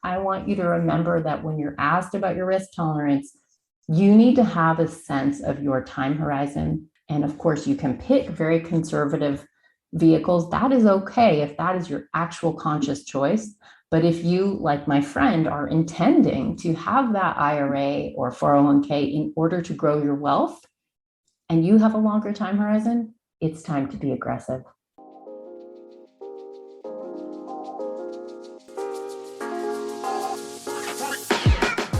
I want you to remember that when you're asked about your risk tolerance, you need to have a sense of your time horizon. And of course, you can pick very conservative vehicles. That is okay if that is your actual conscious choice. But if you, like my friend, are intending to have that IRA or 401k in order to grow your wealth, and you have a longer time horizon, it's time to be aggressive.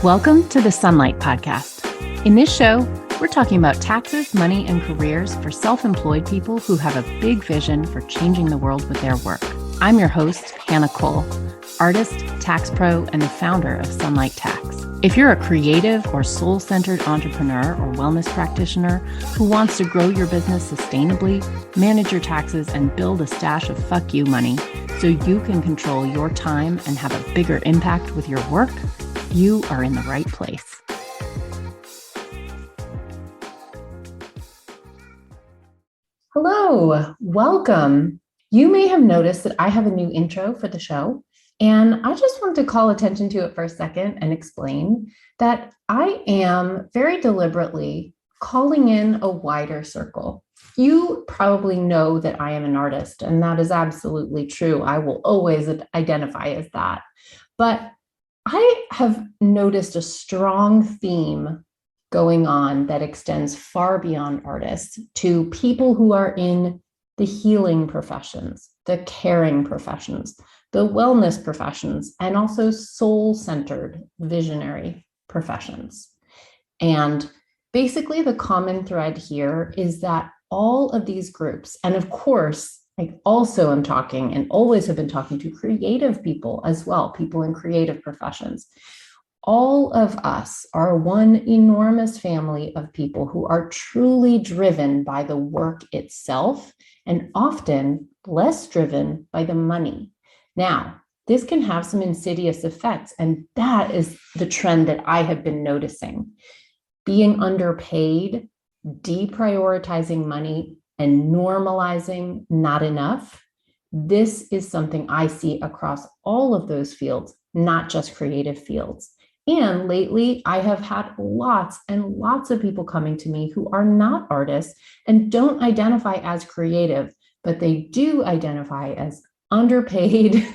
Welcome to the Sunlight Podcast. In this show, we're talking about taxes, money, and careers for self-employed people who have a big vision for changing the world with their work. I'm your host, Hannah Cole, artist, tax pro, and the founder of Sunlight Tax. If you're a creative or soul-centered entrepreneur or wellness practitioner who wants to grow your business sustainably, manage your taxes, and build a stash of fuck you money so you can control your time and have a bigger impact with your work, you are in the right place. Hello, welcome. You may have noticed that I have a new intro for the show, and I just want to call attention to it for a second and explain that I am very deliberately calling in a wider circle. You probably know that I am an artist, and that is absolutely true. I will always identify as that. But I have noticed a strong theme going on that extends far beyond artists to people who are in the healing professions, the caring professions, the wellness professions, and also soul-centered visionary professions. And basically the common thread here is that all of these groups, and of course, I also am talking and always have been talking to creative people as well, people in creative professions. All of us are one enormous family of people who are truly driven by the work itself and often less driven by the money. Now, this can have some insidious effects, and that is the trend that I have been noticing. Being underpaid, deprioritizing money, and normalizing not enough. This is something I see across all of those fields, not just creative fields. And lately, I have had lots and lots of people coming to me who are not artists and don't identify as creative, but they do identify as underpaid,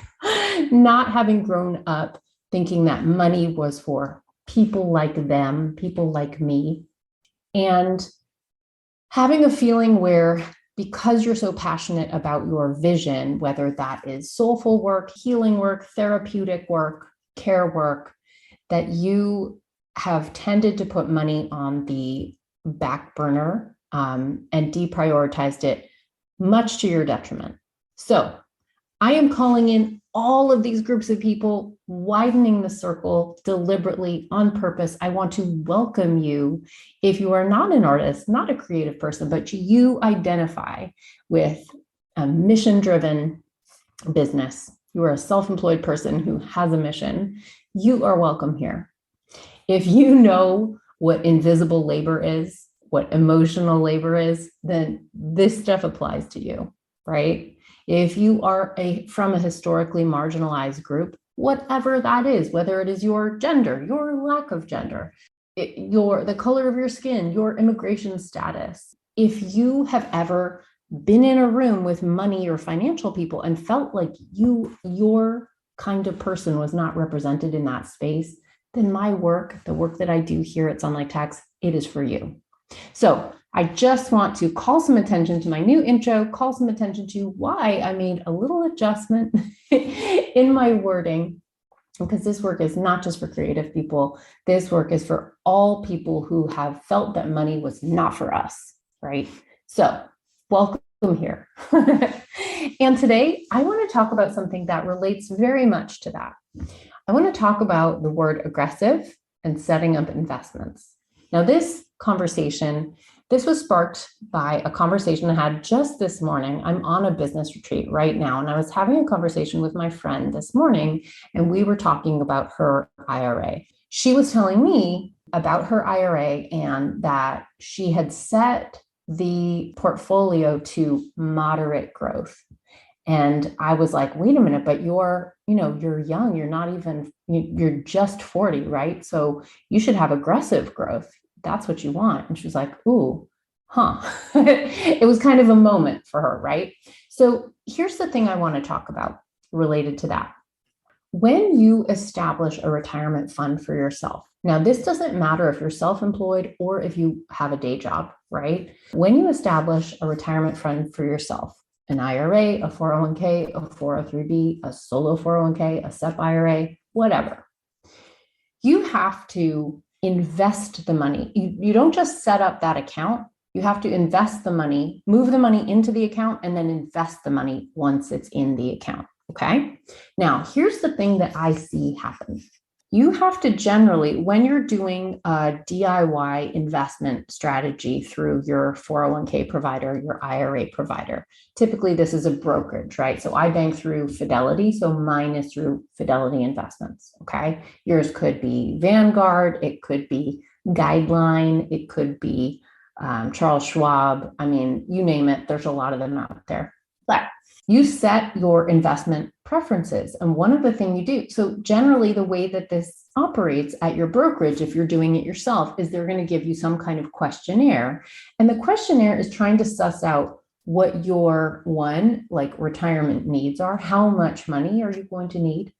not having grown up thinking that money was for people like them, people like me, and having a feeling where, because you're so passionate about your vision, whether that is soulful work, healing work, therapeutic work, care work, that you have tended to put money on the back burner and deprioritized it, much to your detriment. So I am calling in all of these groups of people, widening the circle deliberately on purpose. I want to welcome you if you are not an artist, not a creative person, but you identify with a mission-driven business. You are a self-employed person who has a mission. You are welcome here. If you know what invisible labor is, what emotional labor is, then this stuff applies to you, right? If you are from a historically marginalized group, whatever that is, whether it is your gender, your lack of gender, the color of your skin, your immigration status, if you have ever been in a room with money or financial people and felt like your kind of person was not represented in that space, then my work, the work that I do here at Sunlight Tax, it is for you. So I just want to call some attention to my new intro, call some attention to why I made a little adjustment in my wording, because this work is not just for creative people. This work is for all people who have felt that money was not for us, right? So welcome here. And today I want to talk about something that relates very much to that. I want to talk about the word aggressive and setting up investments. Now, this was sparked by a conversation I had just this morning. I'm on a business retreat right now, and I was having a conversation with my friend this morning, and we were talking about her IRA. She was telling me about her IRA and that she had set the portfolio to moderate growth. And I was like, wait a minute, but you're young. You're just 40, right? So you should have aggressive growth. That's what you want. And she was like, ooh, huh. It was kind of a moment for her, right? So here's the thing I want to talk about related to that. When you establish a retirement fund for yourself, now this doesn't matter if you're self-employed or if you have a day job, right? When you establish a retirement fund for yourself, an IRA, a 401k, a 403b, a solo 401k, a SEP IRA, whatever, you have to invest the money. You don't just set up that account. You have to invest the money, move the money into the account, and then invest the money once it's in the account. Okay. Now, here's the thing that I see happen. You have to generally, when you're doing a DIY investment strategy through your 401k provider, your IRA provider, typically this is a brokerage, right? So I bank through Fidelity. So mine is through Fidelity Investments. Okay. Yours could be Vanguard. It could be Guideline. It could be Charles Schwab. I mean, you name it. There's a lot of them out there. But you set your investment preferences. And one of the things you do, so generally the way that this operates at your brokerage, if you're doing it yourself, is they're going to give you some kind of questionnaire. And the questionnaire is trying to suss out what your retirement needs are. How much money are you going to need?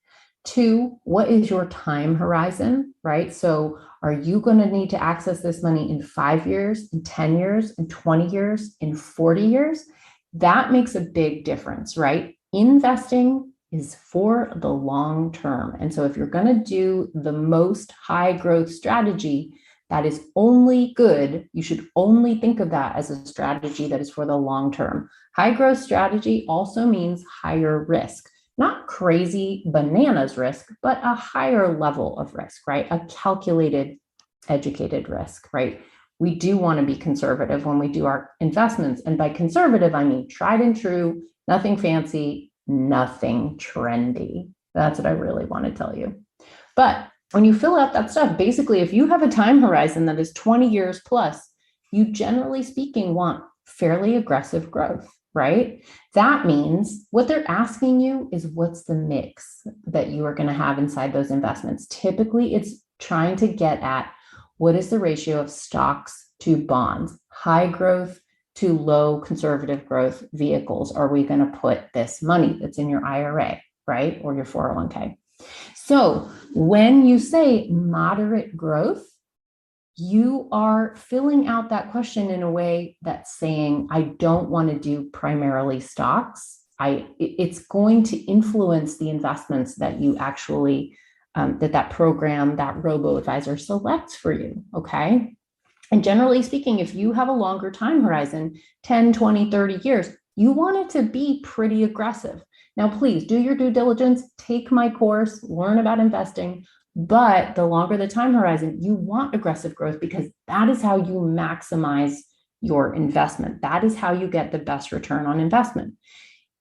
Two, what is your time horizon, right? So are you going to need to access this money in 5 years, in 10 years, in 20 years, in 40 years? That makes a big difference, right? Investing is for the long term. And so if you're going to do the most high growth strategy, that is only good. You should only think of that as a strategy that is for the long term. High growth strategy also means higher risk, not crazy bananas risk, but a higher level of risk, right? A calculated, educated risk, right? We do want to be conservative when we do our investments. And by conservative, I mean tried and true, nothing fancy, nothing trendy. That's what I really want to tell you. But when you fill out that stuff, basically, if you have a time horizon that is 20 years plus, you generally speaking want fairly aggressive growth, right? That means what they're asking you is what's the mix that you are going to have inside those investments. Typically, it's trying to get at what is the ratio of stocks to bonds, high growth to low conservative growth vehicles are we going to put this money that's in your IRA, right? Or your 401k. So when you say moderate growth, you are filling out that question in a way that's saying, I don't want to do primarily stocks. It's going to influence the investments that you actually that program, that robo-advisor selects for you, okay? And generally speaking, if you have a longer time horizon, 10, 20, 30 years, you want it to be pretty aggressive. Now, please do your due diligence, take my course, learn about investing, but the longer the time horizon, you want aggressive growth because that is how you maximize your investment. That is how you get the best return on investment.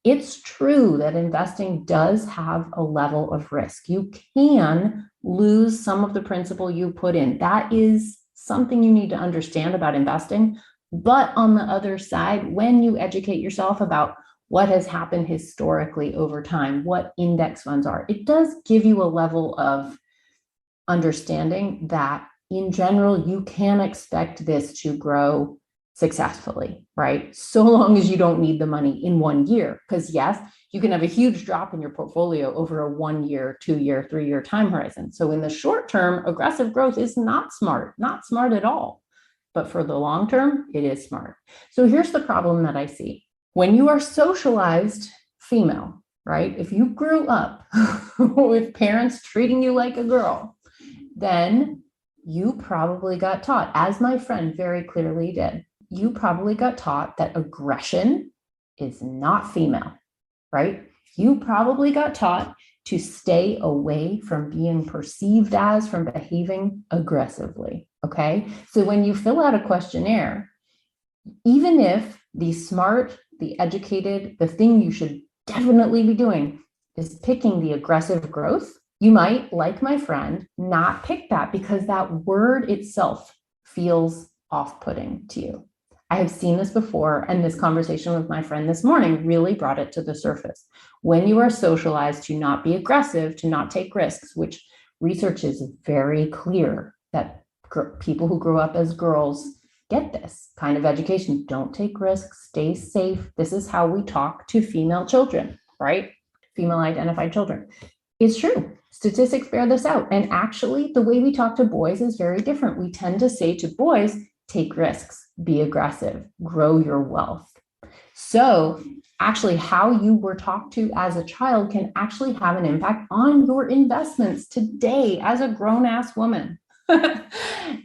It's true that investing does have a level of risk. You can lose some of the principal you put in. That is something you need to understand about investing. But on the other side, when you educate yourself about what has happened historically over time, what index funds are, it does give you a level of understanding that in general, you can expect this to grow successfully, right? So long as you don't need the money in 1 year. Because yes, you can have a huge drop in your portfolio over a 1 year, 2 year, 3 year time horizon. So in the short term, aggressive growth is not smart at all. But for the long term, it is smart. So here's the problem that I see. When you are socialized female, right? If you grew up with parents treating you like a girl, then you probably got taught, as my friend very clearly did, you probably got taught that aggression is not female, right? You probably got taught to stay away from being perceived as, from behaving aggressively, okay? So when you fill out a questionnaire, even if the smart, the educated, the thing you should definitely be doing is picking the aggressive growth, you might, like my friend, not pick that because that word itself feels off-putting to you. I have seen this before, and this conversation with my friend this morning really brought it to the surface. When you are socialized to not be aggressive, to not take risks, which research is very clear that people who grew up as girls get this kind of education. Don't take risks, stay safe. This is how we talk to female children, right? Female identified children. It's true. Statistics bear this out. And actually, the way we talk to boys is very different. We tend to say to boys, take risks, be aggressive, grow your wealth. So actually, how you were talked to as a child can actually have an impact on your investments today as a grown-ass woman.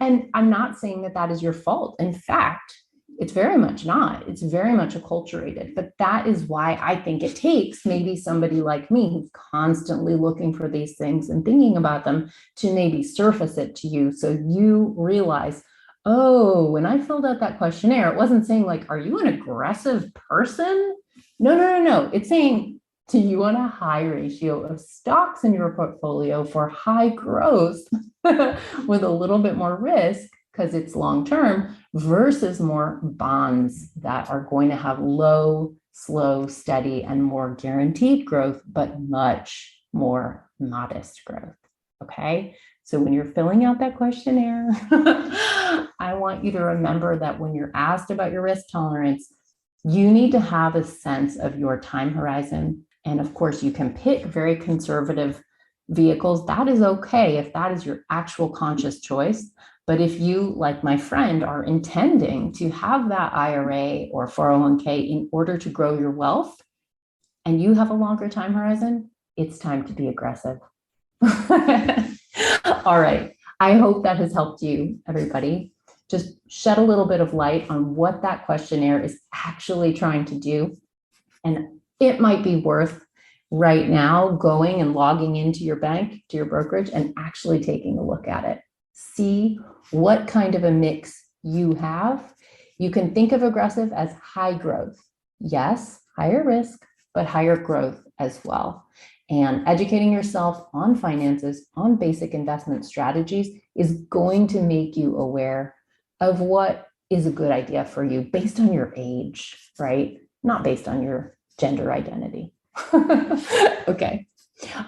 And I'm not saying that that is your fault. In fact, it's very much not. It's very much acculturated. But that is why I think it takes maybe somebody like me who's constantly looking for these things and thinking about them to maybe surface it to you so you realize, oh, when I filled out that questionnaire, it wasn't saying like, are you an aggressive person? No. It's saying, do you want a high ratio of stocks in your portfolio for high growth with a little bit more risk because it's long-term versus more bonds that are going to have low, slow, steady, and more guaranteed growth, but much more modest growth, okay? So when you're filling out that questionnaire, I want you to remember that when you're asked about your risk tolerance, you need to have a sense of your time horizon. And of course, you can pick very conservative vehicles. That is okay if that is your actual conscious choice. But if you, like my friend, are intending to have that IRA or 401k in order to grow your wealth, and you have a longer time horizon, it's time to be aggressive. All right. I hope that has helped you, everybody. Just shed a little bit of light on what that questionnaire is actually trying to do. And it might be worth right now going and logging into your bank, to your brokerage, and actually taking a look at it. See what kind of a mix you have. You can think of aggressive as high growth. Yes, higher risk, but higher growth as well. And educating yourself on finances, on basic investment strategies is going to make you aware of what is a good idea for you based on your age, right? Not based on your gender identity. Okay.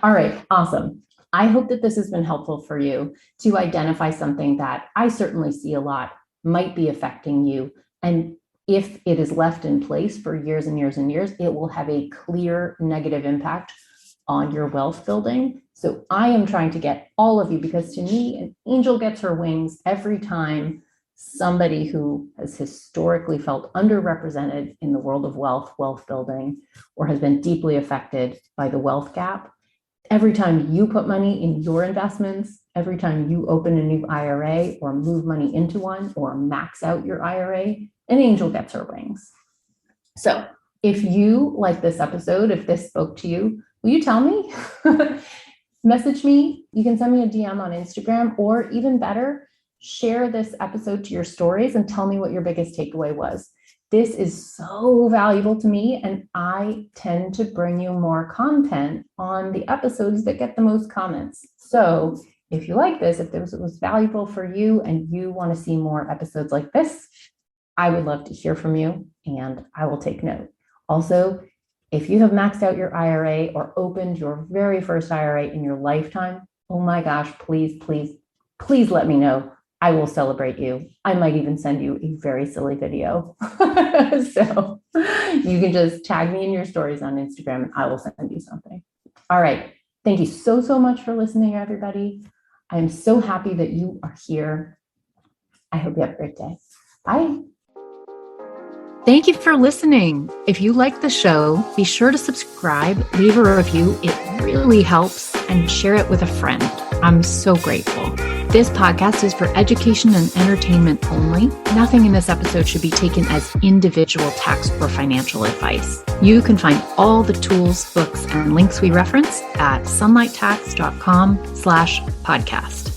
All right. Awesome. I hope that this has been helpful for you to identify something that I certainly see a lot might be affecting you. And if it is left in place for years and years and years, it will have a clear negative impact on your wealth building. So I am trying to get all of you, because to me, an angel gets her wings every time somebody who has historically felt underrepresented in the world of wealth building, or has been deeply affected by the wealth gap. Every time you put money in your investments, every time you open a new IRA or move money into one or max out your IRA, an angel gets her wings. So if you like this episode, if this spoke to you, will you tell me? Message me. You can send me a DM on Instagram, or even better, share this episode to your stories and tell me what your biggest takeaway was. This is so valuable to me, and I tend to bring you more content on the episodes that get the most comments. So if you like this, if this was valuable for you and you want to see more episodes like this, I would love to hear from you, and I will take note. Also, if you have maxed out your IRA or opened your very first IRA in your lifetime, oh my gosh, please, please, please let me know. I will celebrate you. I might even send you a very silly video. So you can just tag me in your stories on Instagram and I will send you something. All right. Thank you so, so much for listening, everybody. I'm so happy that you are here. I hope you have a great day. Bye. Thank you for listening. If you like the show, be sure to subscribe, leave a review. It really helps, and share it with a friend. I'm so grateful. This podcast is for education and entertainment only. Nothing in this episode should be taken as individual tax or financial advice. You can find all the tools, books, and links we reference at sunlighttax.com/podcast.